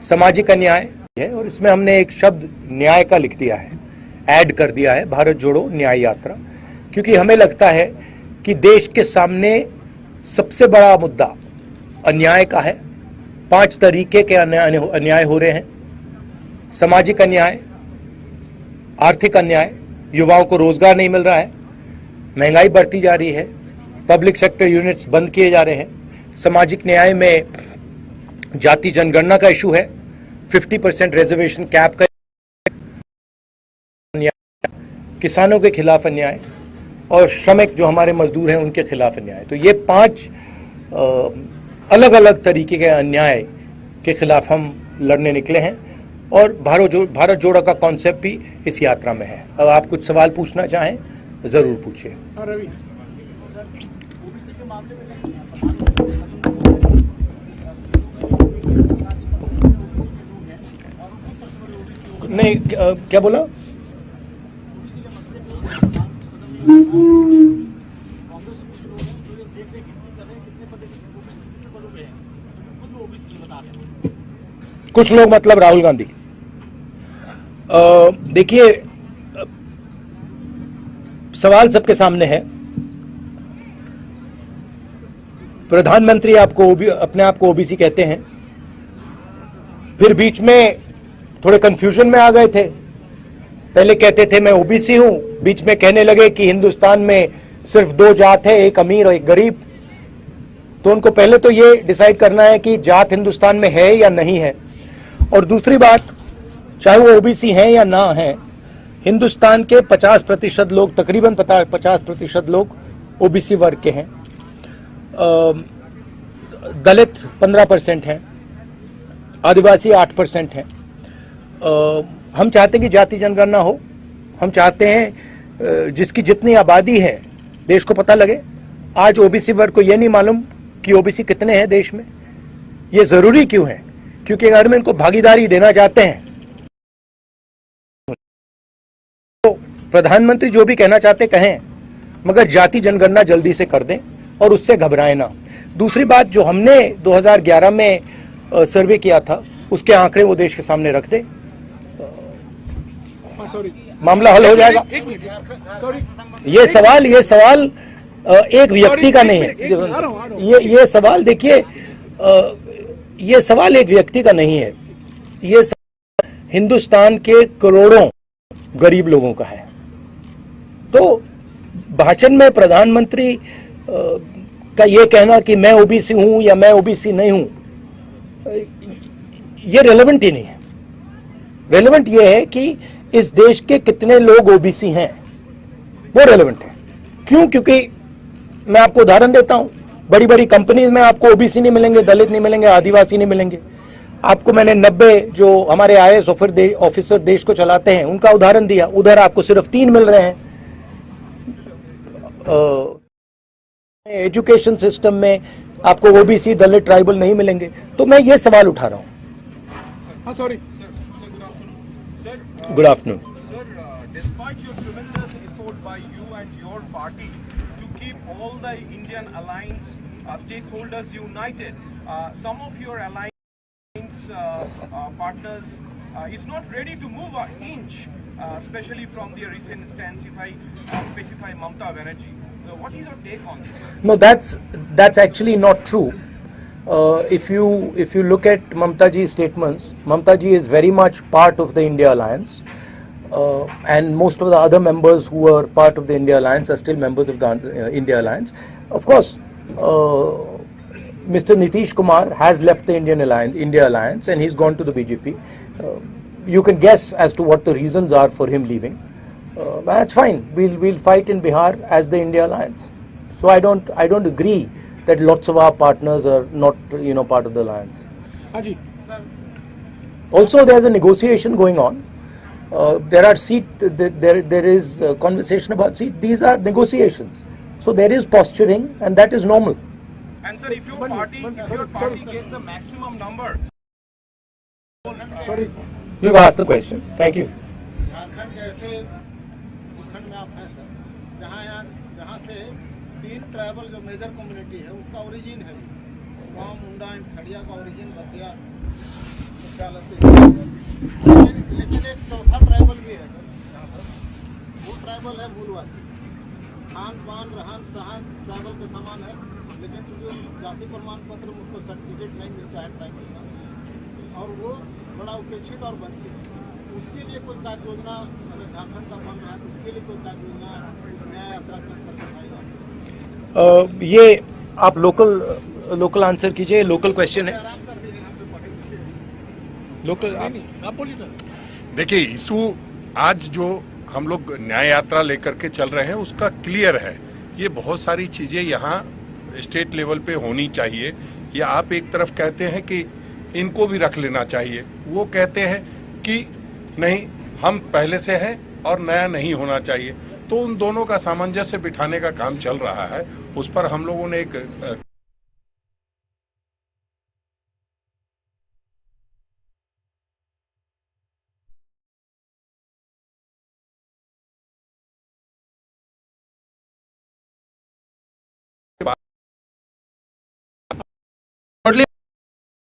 सामाजिक अन्याय है और इसमें हमने एक शब्द न्याय का लिख दिया है, ऐड कर दिया है, भारत जोड़ो न्याय यात्रा, क्योंकि हमें लगता है कि देश के सामने सबसे बड़ा मुद्दा अन्याय का है। 5 तरीके के अन्याय हो रहे हैं: सामाजिक अन्याय, आर्थिक अन्याय, युवाओं को रोजगार नहीं मिल रहा है, महंगाई बढ़ती जा रही है, पब्लिक सेक्टर यूनिट्स बंद किए जा रहे हैं, सामाजिक न्याय में जाति जनगणना का इशू है, 50% रिजर्वेशन कैप का अन्याय, किसानों के खिलाफ अन्याय और श्रमिक जो हमारे मजदूर हैं उनके खिलाफ अन्याय। तो ये 5 अलग अलग तरीके के अन्याय के खिलाफ हम लड़ने निकले हैं और भारत जोड़ो का कॉन्सेप्ट भी इस यात्रा में है। अब आप कुछ सवाल पूछना चाहें जरूर पूछिए। नहीं, क्या बोला? कुछ लोग मतलब राहुल गांधी। देखिए, सवाल सबके सामने है। प्रधानमंत्री अपने आप को ओबीसी कहते हैं, फिर बीच में थोड़े कंफ्यूजन में आ गए थे। पहले कहते थे मैं ओबीसी हूं, बीच में कहने लगे कि हिंदुस्तान में सिर्फ 2 जात है, एक अमीर और एक गरीब। तो उनको पहले तो ये डिसाइड करना है कि जात हिंदुस्तान में है या नहीं है। और दूसरी बात, चाहे वो ओबीसी हैं या ना हैं, हिंदुस्तान के 50% लोग, तकरीबन 50% लोग ओबीसी वर्ग के हैं। दलित 15% हैं, आदिवासी 8% हैं। हम चाहते हैं कि जाति जनगणना हो। हम चाहते हैं जिसकी जितनी आबादी है देश को पता लगे। आज ओबीसी वर्ग को यह नहीं मालूम कि ओबीसी कितने हैं देश में। ये जरूरी क्यों है? क्योंकि अगर हम इनको भागीदारी देना चाहते हैं तो प्रधानमंत्री जो भी कहना चाहते कहें, मगर जाति जनगणना जल्दी से कर दें और उससे घबराएं ना। दूसरी बात, जो हमने 2011 में सर्वे किया था उसके आंकड़े वो देश के सामने रख दें, मामला हल हो जाएगा। ये सवाल एक व्यक्ति का नहीं है। ये सवाल, देखिए, ये सवाल एक व्यक्ति का नहीं है। ये हिंदुस्तान के करोड़ों गरीब लोगों का है। तो भाषण में प्रधानमंत्री का ये कहना कि मैं ओबीसी हूं या मैं ओबीसी नहीं हूं, ये रेलेवेंट ही नहीं है। रेलेवेंट ये है कि इस देश के कितने लोग ओबीसी हैं, वो रेलेवेंट है। क्यों? क्योंकि मैं आपको उदाहरण देता हूं, बड़ी बड़ी कंपनीज में आपको ओबीसी नहीं मिलेंगे, दलित नहीं मिलेंगे, आदिवासी नहीं मिलेंगे। आपको मैंने 90 जो हमारे आईएएस ऑफिसर देश को चलाते हैं उनका उदाहरण दिया, उधर आपको सिर्फ 3 मिल रहे हैं। एजुकेशन सिस्टम में आपको ओबीसी, दलित, ट्राइबल नहीं मिलेंगे। तो मैं ये सवाल उठा रहा हूं। Sorry, good afternoon. Despite your tremendous effort by you and your party to keep all the Indian alliance stakeholders united, some of your alliance partners is not ready to move an inch, especially from the recent stance, if I specify Mamata Banerjee. What is your take on this? No, that's actually not true. If you look at Mamata ji's statements, Mamata ji is very much part of the India Alliance, and most of the other members who are part of the India Alliance are still members of the India Alliance. Of course, Mr. Nitish Kumar has left the India Alliance and he's gone to the BJP. You can guess as to what the reasons are for him leaving. That's fine. We'll fight in Bihar as the India Alliance. So I don't agree that lots of our partners are not, part of the alliance. Haji. Also, there's a negotiation going on. There is a conversation about seat. These are negotiations. So there is posturing, and that is normal. And sir, if your party gets the maximum number. Sorry. You've asked the question. Thank you. Jharkhand के ऐसे भूखंड में आप हैं sir, जहाँ से 3 tribal जो major community है उसका ओरिजिन है, वहाँ मुंडा एंड खड़िया का ओरिजिन बसिया। लेकिन एक चौथा ट्राइबल भी है सर, वो ट्राइबल है मूलवासी। खान पान रहन सहन ट्राइबल के समान है, लेकिन चूंकि जाति प्रमाण पत्र उसको सर्टिफिकेट नहीं मिलता है ट्राइबल का, और वो बड़ा उपेक्षित और वंचित है। उसके लिए कोई कार्य योजना अगर झारखंड का बन रहा है तो उसके लिए कोई कार्य योजना इस न्याय यात्रा कर पाएगा? ये आप लोकल आंसर कीजिए, लोकल क्वेश्चन है, आराम सर भी यहाँ से पढ़ेंगे। लोकल। आप बोलिए ना। देखिए, इशू आज जो हम लोग न्याय यात्रा लेकर के चल रहे हैं उसका क्लियर है। ये बहुत सारी चीजें यहाँ स्टेट लेवल पे होनी चाहिए। या आप एक तरफ कहते हैं कि इनको भी रख लेना चाहिए, वो कहते हैं कि नहीं हम पहले से हैं और नया नहीं होना चाहिए। तो उन दोनों का सामंजस्य बिठाने का काम चल रहा है। उस पर हम लोगों ने एक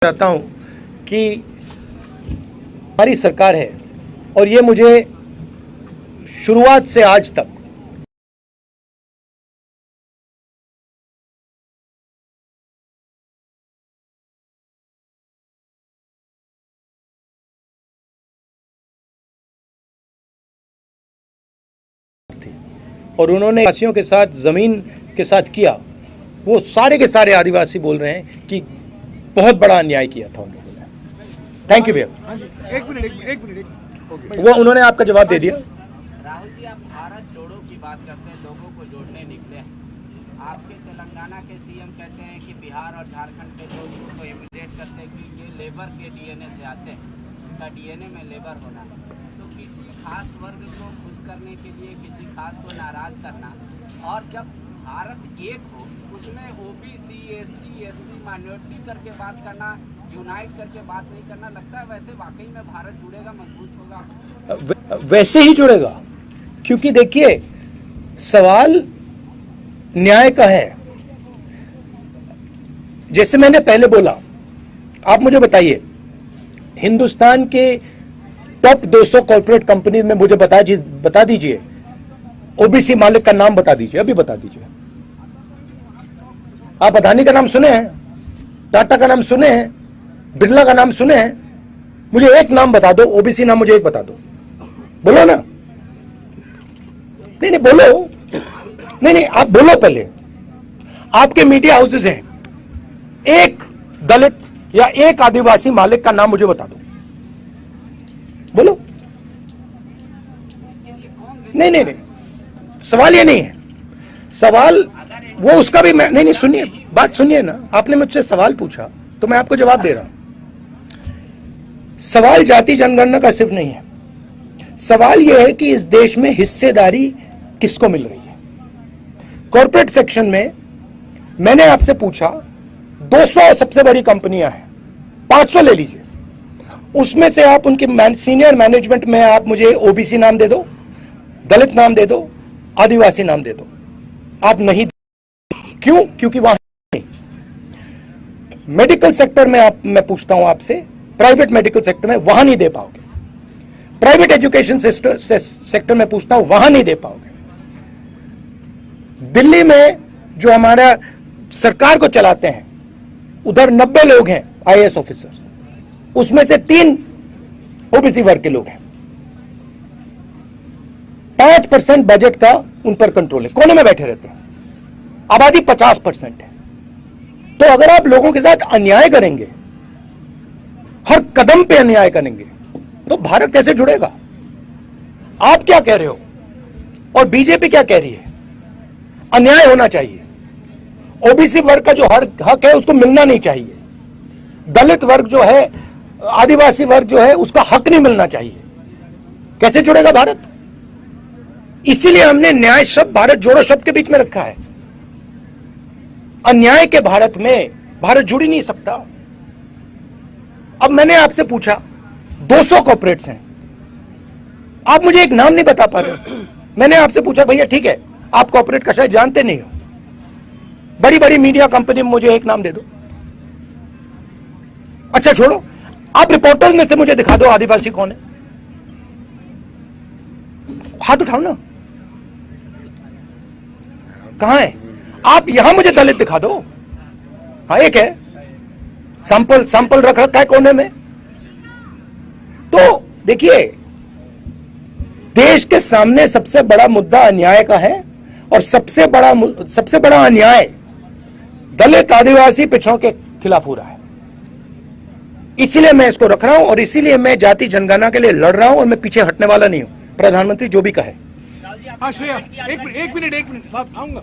चाहता हूं कि हमारी सरकार है और ये मुझे शुरुआत से आज तक और उन्होंने आदिवासियों के साथ जमीन के साथ किया, वो सारे के सारे आदिवासी बोल रहे हैं कि बहुत बड़ा अन्याय किया था उन लोगों ने। थैंक यू भैया। एक मिनट। वो उन्होंने आपका जवाब दे दिया। राहुल जी, आप भारत जोड़ो की बात करते हैं, लोगों को जोड़ने निकले हैं। आपके तेलंगाना के सीएम कहते हैं कि बिहार और झारखंड के लोग इनको इमिटेट करते हैं कि ये लेबर के डीएनए से आते हैं, उनका डीएनए में लेबर होना। तो किसी खास वर्ग को खुश करने के लिए किसी खास को नाराज करना, और जब भारत एक हो उसमें ओबीसी, एसटी, एससी, माइनॉरिटी करके बात करना, यूनाइट करके बात नहीं करना, लगता है वैसे वाकई में भारत जुड़ेगा, मजबूत होगा? वैसे ही जुड़ेगा, क्योंकि देखिए सवाल न्याय का है। जैसे मैंने पहले बोला, आप मुझे बताइए हिंदुस्तान के टॉप 200 कॉर्पोरेट कंपनी में मुझे बता दीजिए ओबीसी मालिक का नाम बता दीजिए, अभी बता दीजिए। आप अदानी का नाम सुने हैं, टाटा का नाम सुने हैं, बिरला का नाम सुने हैं? मुझे एक नाम बता दो, ओबीसी नाम मुझे एक बता दो, बोलो ना। नहीं बोलो, नहीं आप बोलो पहले। आपके मीडिया हाउसेज हैं, एक दलित या एक आदिवासी मालिक का नाम मुझे बता दो, बोलो। नहीं, सवाल ये नहीं है। सवाल वो उसका भी मैं नहीं सुनिए, बात सुनिए ना। आपने मुझसे सवाल पूछा तो मैं आपको जवाब दे रहा हूं। सवाल जाति जनगणना का सिर्फ नहीं है, सवाल यह है कि इस देश में हिस्सेदारी किसको मिल रही है। कॉर्पोरेट सेक्शन में मैंने आपसे पूछा 200 सबसे बड़ी कंपनियां हैं, 500 ले लीजिए, उसमें से आप उनके सीनियर मैनेजमेंट में आप मुझे ओबीसी नाम दे दो, दलित नाम दे दो, आदिवासी नाम दे दो। आप नहीं, क्यों? क्योंकि वहां मेडिकल सेक्टर में मैं पूछता हूं आपसे, प्राइवेट मेडिकल सेक्टर में वहां नहीं दे पाओगे। प्राइवेट एजुकेशन सेक्टर में पूछता हूं, वहां नहीं दे पाओगे। दिल्ली में जो हमारा सरकार को चलाते हैं उधर 90 लोग हैं आईएएस ऑफिसर्स, उसमें से 3 ओबीसी वर्ग के लोग हैं। 5% बजट का उन पर कंट्रोल है, कोने में बैठे रहते हैं। आबादी 50% है। तो अगर आप लोगों के साथ अन्याय करेंगे, हर कदम पे अन्याय करेंगे, तो भारत कैसे जुड़ेगा? आप क्या कह रहे हो और बीजेपी क्या कह रही है? अन्याय होना चाहिए। ओबीसी वर्ग का जो हक है उसको मिलना नहीं चाहिए। दलित वर्ग जो है, आदिवासी वर्ग जो है, उसका हक नहीं मिलना चाहिए। कैसे जुड़ेगा भारत? इसीलिए हमने न्याय शब्द भारत जोड़ो शब्द के बीच में रखा है। अन्याय के भारत में भारत जुड़ ही नहीं सकता। अब मैंने आपसे पूछा 200 कॉर्पोरेट्स हैं, आप मुझे एक नाम नहीं बता पा रहे हो। मैंने आपसे पूछा भैया ठीक है, आप कॉर्पोरेट का शायद जानते नहीं हो, बड़ी बड़ी मीडिया कंपनी में मुझे एक नाम दे दो। अच्छा छोड़ो, आप रिपोर्टर्स में से मुझे दिखा दो आदिवासी कौन है, हाथ उठाओ ना, कहां है? आप यहां मुझे दलित दिखा दो। हाँ, एक है, सैंपल रख रखा है कोने में। तो देखिए, देश के सामने सबसे बड़ा मुद्दा अन्याय का है, और सबसे बड़ा अन्याय दलित आदिवासी पिछड़ों के खिलाफ हो रहा है। इसीलिए मैं इसको रख रहा हूं, और इसीलिए मैं जाति जनगणना के लिए लड़ रहा हूं, और मैं पीछे हटने वाला नहीं हूं, प्रधानमंत्री जो भी कहे। श्रेया, एक मिनट आऊंगा।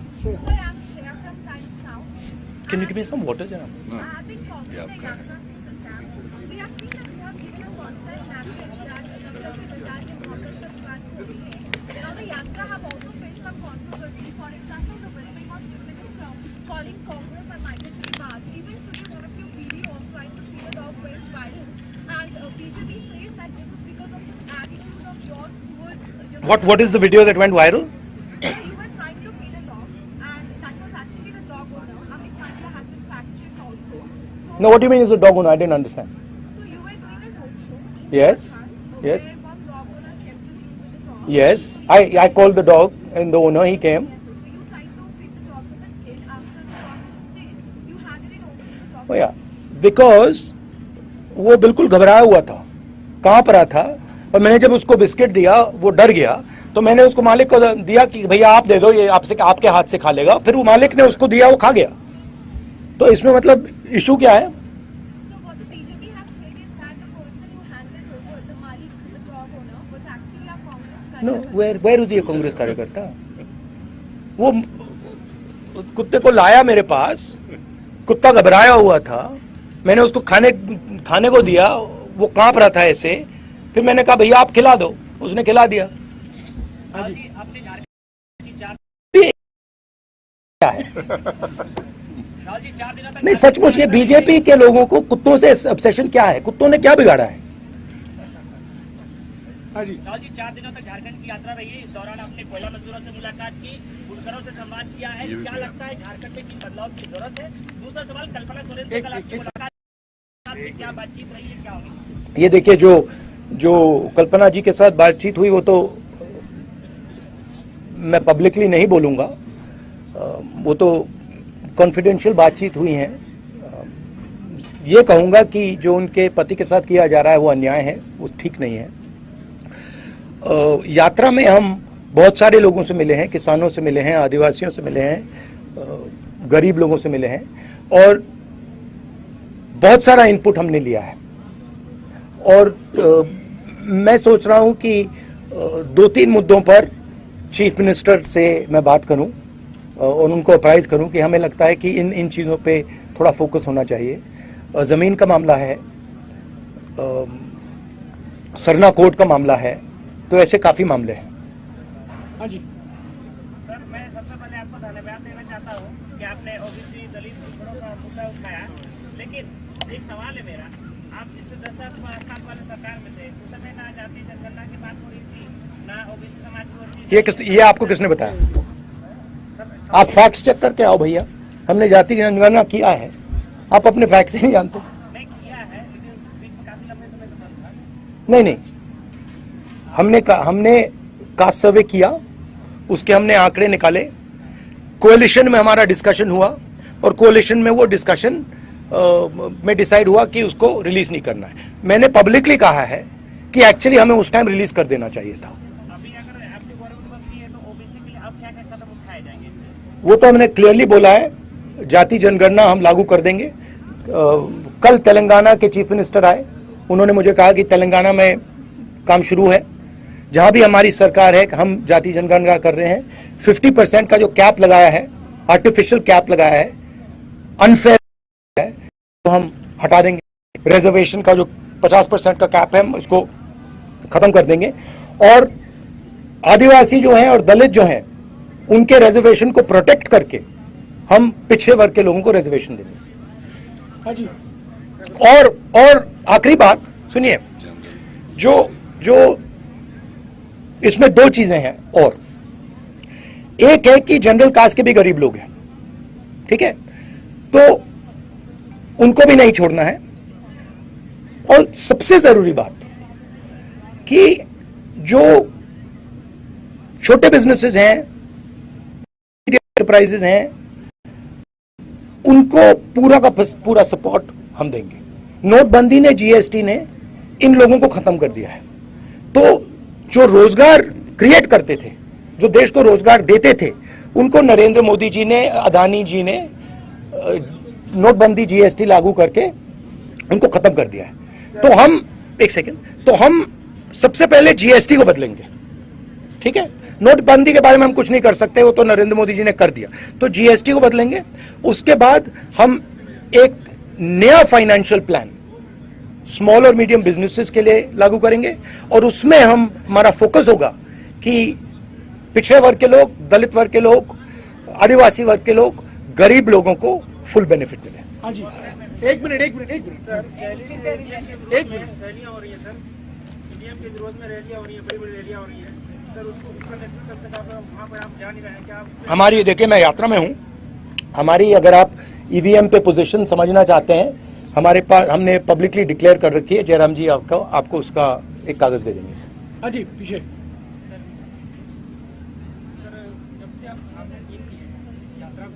Can you give me some water, Jana? What is the video that went viral? No, what do you mean is a dog owner? I didn't understand. So you were doing a roadshow. Yes, yes, Where one dog owner came to you with the dog. yes. I called the dog and the owner, he came. So you tried to feed the dog with a stick after the dog was dead. You handed it over to the dog. Oh yeah, because वो बिल्कुल घबराया हुआ था, कांप रहा था, और मैंने जब उसको बिस्किट दिया वो डर गया, तो मैंने उसको मालिक को दिया कि भैया आप दे दो, ये आपके हाथ से खा लेगा। फिर वो मालिक ने उसको दिया, वो खा गया। तो इसमें मतलब इशू क्या है? So what the BJP has said is that the person who handed over the Malik, the dog owner, was actually a Congress no, कार्यकर्ता. वेयर इज ये कांग्रेस कार्यकर्ता? वो कुत्ते को लाया मेरे पास, कुत्ता घबराया हुआ था, मैंने उसको खाने को दिया, वो कांप रहा था ऐसे, फिर मैंने कहा भैया आप खिला दो, उसने खिला दिया। क्या है? नहीं, सचमुच ये बीजेपी के लोगों को कुत्तों से ऑब्सेशन क्या है? कुत्तों ने क्या बिगाड़ा है? हाँ जी, राहुल जी 4 दिनों तक झारखंड की यात्रा रही है। इस दौरान आपने कोयला मजदूरों से मुलाकात की, बुनकरों से संवाद किया है। क्या लगता है झारखंड में किन बदलाव की जरूरत है? दूसरा सवाल, कल्पना सोरेन से कल आपकी मुलाकात में क्या बातचीत रही है, क्या होगी? ये देखिए, जो कल्पना जी के साथ बातचीत हुई वो तो मैं पब्लिकली नहीं बोलूंगा, वो तो कॉन्फिडेंशियल बातचीत हुई है। ये कहूंगा कि जो उनके पति के साथ किया जा रहा है वो अन्याय है, वो ठीक नहीं है। यात्रा में हम बहुत सारे लोगों से मिले हैं, किसानों से मिले हैं, आदिवासियों से मिले हैं, गरीब लोगों से मिले हैं, और बहुत सारा इनपुट हमने लिया है। और मैं सोच रहा हूं कि 2-3 मुद्दों पर चीफ मिनिस्टर से मैं बात करूं और उनको अप्राइज करूं कि हमें लगता है कि इन चीज़ों पे थोड़ा फोकस होना चाहिए। ज़मीन का मामला है, सरना कोर्ट का मामला है, तो ऐसे काफ़ी मामले हैं। हाँ जी, सर, मैं सबसे पहले आपको धन्यवाद देना चाहता हूँ कि आपने ओबीसी दलित पिछड़ों का मुद्दा उठाया। लेकिन एक सवाल है मेरा, आप पिछले 10 साल वाले सरकार में थे, उस समय ना जाति जनगणना की बात हो रही थी, ना ओबीसी समाज की हो रही थी। ये आपको किसने बताया? आप फैक्ट्स चेक करके आओ भैया, हमने जाति जनगणना किया है, आप अपने फैक्ट्स ही नहीं जानते। नहीं किया है, लेकिन बीच में काफी लंबे समय से बंद था। नहीं, हमने कास्ट सर्वे किया, उसके हमने आंकड़े निकाले, कोalition में हमारा डिस्कशन हुआ, और कोalition में वो डिस्कशन में डिसाइड हुआ कि उसको रिलीज नहीं करना है। मैंने पब्लिकली कहा है कि एक्चुअली हमें उस टाइम रिलीज कर देना चाहिए था। अभी अगर आपकी गवर्नमेंट बनती है तो ओबीसी के लिए अब क्या क्या कदम उठाए जाएंगे? वो तो हमने क्लियरली बोला है, जाति जनगणना हम लागू कर देंगे। कल तेलंगाना के चीफ मिनिस्टर आए, उन्होंने मुझे कहा कि तेलंगाना में काम शुरू है, जहां भी हमारी सरकार है हम जाति जनगणना कर रहे हैं। 50% का जो कैप लगाया है, आर्टिफिशियल कैप लगाया है, अनफेयर है, तो हम हटा देंगे। रिजर्वेशन का जो 50% का कैप है, हम इसको खत्म कर देंगे, और आदिवासी जो हैं और दलित जो हैं उनके रिजर्वेशन को प्रोटेक्ट करके हम पिछड़े वर्ग के लोगों को रिजर्वेशन देंगे। हाँ जी, और आखिरी बात सुनिए, जो इसमें 2 चीजें हैं, और एक है कि जनरल कास्ट के भी गरीब लोग हैं, ठीक है, तो उनको भी नहीं छोड़ना है। और सबसे जरूरी बात कि जो छोटे बिजनेसेस हैं, एंटरप्राइजेस हैं, उनको पूरा का पूरा सपोर्ट हम देंगे। नोटबंदी ने, जीएसटी ने इन लोगों को खत्म कर दिया है। तो जो रोजगार क्रिएट करते थे, जो देश को रोजगार देते थे, उनको नरेंद्र मोदी जी ने, अदानी जी ने नोटबंदी, जीएसटी लागू करके उनको खत्म कर दिया है। तो हम तो हम सबसे पहले जीएसटी को बदलेंगे, ठीक है। नोटबंदी के बारे में हम कुछ नहीं कर सकते, वो तो नरेंद्र मोदी जी ने कर दिया। तो जीएसटी को बदलेंगे, उसके बाद हम एक नया फाइनेंशियल प्लान स्मॉल और मीडियम बिजनेसेस के लिए लागू करेंगे, और उसमें हमारा फोकस होगा कि पिछड़े वर्ग के लोग, दलित वर्ग के लोग, आदिवासी वर्ग के लोग, गरीब लोगों को फुल बेनिफिट मिले। हाँ जी, एक मिनट रैलियां हो रही है सर, ईवीएम के विरोध में रैलियां हो रही है, बड़ी बड़ी रैलियां हो रही है सर, उसका नेतृत्व तब तक आप वहाँ पर आप जा नहीं रहे हैं क्या? हमारी, देखिए मैं यात्रा में हूं, हमारी, अगर आप ईवीएम पे पोजीशन समझना चाहते हैं, हमारे पास, हमने पब्लिकली डिक्लेयर कर रखी है। जयराम जी आपको उसका एक कागज दे देंगे। हाँ जी, पीछे सर, जब से आपने टीम की है इस यात्रा को,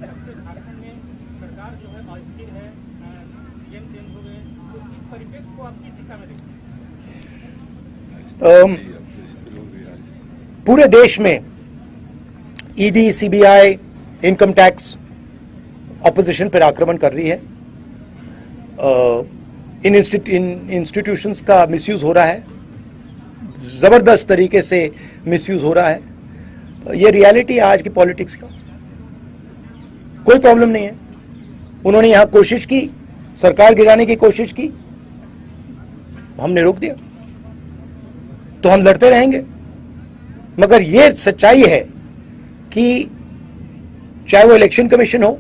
तब से झारखंड में सरकार जो है अस्थिर है, सीएम चेंज हो गए, तो इस परिप्रेक्ष्य को आप किस दिशा में देखते हैं? पूरे देश में ED, CBI, income tax opposition पर आक्रमण कर रही है। इन इंस्टीट्यूशंस का मिसयूज हो रहा है, जबरदस्त तरीके से मिसयूज हो रहा है। ये रियलिटी है आज की पॉलिटिक्स का। कोई प्रॉब्लम नहीं है। उन्होंने यहां कोशिश की, सरकार गिराने की कोशिश की, हमने रोक दिया। तो हम लड़ते रहेंगे, मगर ये सच्चाई है कि चाहे वो इलेक्शन कमीशन हो,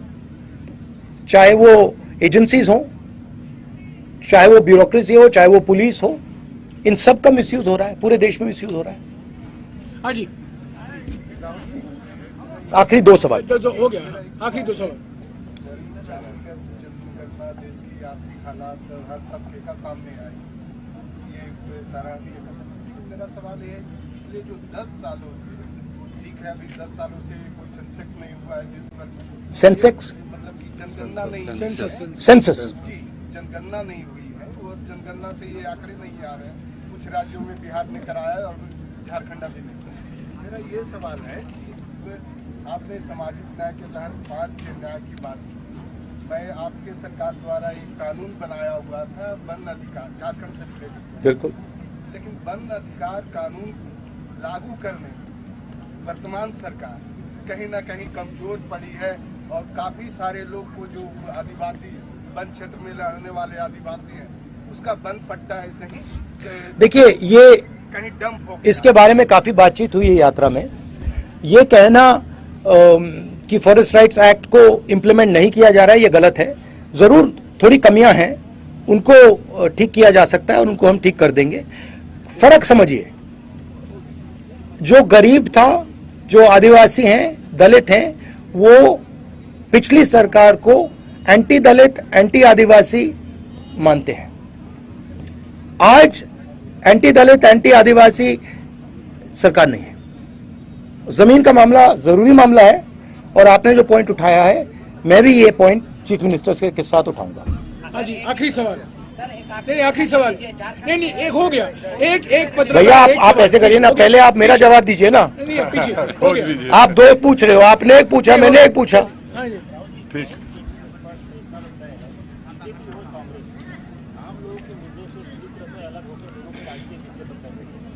चाहे वो एजेंसीज हो, चाहे वो ब्यूरोक्रेसी हो, चाहे वो पुलिस हो, इन सब का मिसयूज हो रहा है, पूरे देश में मिसयूज हो रहा है। हाँ जी, आखिरी दो सवाल जो हो गया, आखिरी दो सवाल। देश की आर्थिक हालात हर तबके का सामने आए, ये सराहनीय है। मेरा सवाल ये है, पिछले जो 10 सालों से, ठीक है अभी 10 सालों से कोई सेंसेक्स नहीं हुआ है देश भर में, सेंसेक्स मतलब कि जनगणना नहीं, सेंसस जी जनगणना नहीं हुई है, और जनगणना से ये आंकड़े नहीं आ रहे हैं। कुछ राज्यों में बिहार ने कराया और झारखंड अभी नहीं। मेरा ये सवाल है कि आपने सामाजिक न्याय के तहत 5 न्याय की बात की। मैं आपके सरकार द्वारा एक कानून बनाया हुआ था वन अधिकार, झारखंड से रिलेटेड, बिल्कुल, लेकिन वन अधिकार कानून लागू करने वर्तमान सरकार कहीं ना कहीं कमजोर पड़ी है, और काफी सारे लोग को जो आदिवासी वन क्षेत्र में रहने वाले आदिवासी हैं, उसका वन पट्टा ऐसे ही देखिए ये कहीं डंप हो गया। इसके बारे में काफी बातचीत हुई है यात्रा में। ये कहना कि फॉरेस्ट राइट्स एक्ट को इम्प्लीमेंट नहीं किया जा रहा है, ये गलत है। जरूर थोड़ी कमियां हैं, उनको ठीक किया जा सकता है और उनको हम ठीक कर देंगे। फर्क समझिए, जो गरीब था, जो आदिवासी हैं, दलित हैं, वो पिछली सरकार को एंटी दलित, एंटी आदिवासी मानते हैं। आज एंटी दलित, एंटी आदिवासी सरकार नहीं है। जमीन का मामला जरूरी मामला है, और आपने जो पॉइंट उठाया है, मैं भी ये पॉइंट चीफ मिनिस्टर के साथ उठाऊंगा। हाँ जी, आखिरी सवाल। नहीं, आखिरी सवाल नहीं, एक हो गया। एक पत्र भैया आप ऐसे करिए ना, पहले आप मेरा जवाब दीजिए ना। नहीं, पीछे हो गया। आप दो पूछ रहे हो, आपने एक पूछा, मैंने एक पूछा। हाँ जी, ठीक।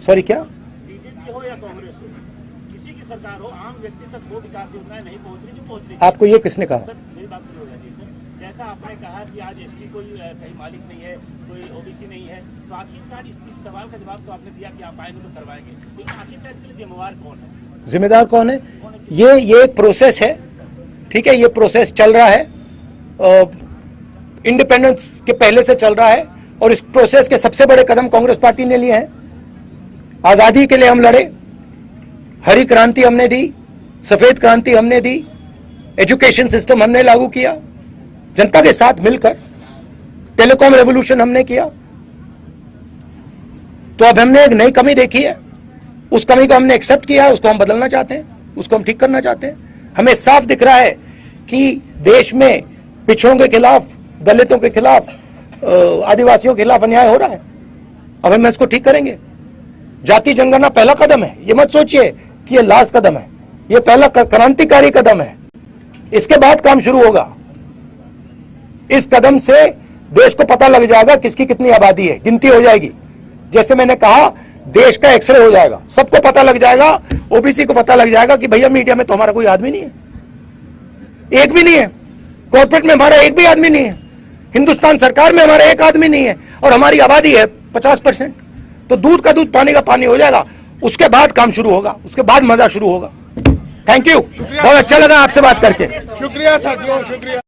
सॉरी, क्या? बीजेपी हो या कांग्रेस हो, किसी की सरकार हो, आम व्यक्ति तक वो विकास योजनाएं नहीं पहुंच रही जो पहुंच रही। आपको ये किसने कहा? सर मेरी बात नहीं हो जाती सर, जैसा आपने कहा कि आज एसटी कोई कहीं मालिक नहीं है, कोई ओबीसी नहीं है, तो आखिरकार इस सवाल का जवाब तो आपने दिया कि आप आएंगे तो करवाएंगे, लेकिन आखिरकार इसके लिए जिम्मेवार कौन है? जिम्मेदार कौन है? ये एक प्रोसेस है, ठीक है, ये प्रोसेस चल रहा है, इंडिपेंडेंस के पहले से चल रहा है, और इस प्रोसेस के सबसे बड़े कदम कांग्रेस पार्टी ने लिए हैं। आजादी के लिए हम लड़े, हरी क्रांति हमने दी, सफेद क्रांति हमने दी, एजुकेशन सिस्टम हमने लागू किया, जनता के साथ मिलकर टेलीकॉम रेवोल्यूशन हमने किया, तो अब हमने एक नई कमी देखी है, उस कमी को हमने एक्सेप्ट किया है, उसको हम बदलना चाहते हैं, उसको हम ठीक करना चाहते हैं। हमें साफ दिख रहा है कि देश में पिछड़ों के खिलाफ, दलितों के खिलाफ, आदिवासियों के खिलाफ अन्याय हो रहा है। अब हम इसको ठीक करेंगे। जाति जनगणना पहला कदम है, ये मत सोचिए कि ये लास्ट कदम है, ये पहला क्रांतिकारी कदम है। इसके बाद काम शुरू होगा। इस कदम से देश को पता लग जाएगा किसकी कितनी आबादी है, गिनती हो जाएगी। जैसे मैंने कहा, देश का एक्सरे हो जाएगा, सबको पता लग जाएगा, ओबीसी को पता लग जाएगा कि भैया मीडिया में तो हमारा कोई आदमी नहीं है, एक भी नहीं है, कॉर्पोरेट में हमारा एक भी आदमी नहीं है, हिंदुस्तान सरकार में हमारा एक आदमी नहीं है, और हमारी आबादी है 50%। तो दूध का दूध, पानी का पानी हो जाएगा। उसके बाद काम शुरू होगा, उसके बाद मजा शुरू होगा। थैंक यू, बहुत अच्छा लगा आपसे बात करके। शुक्रिया साथियों, शुक्रिया।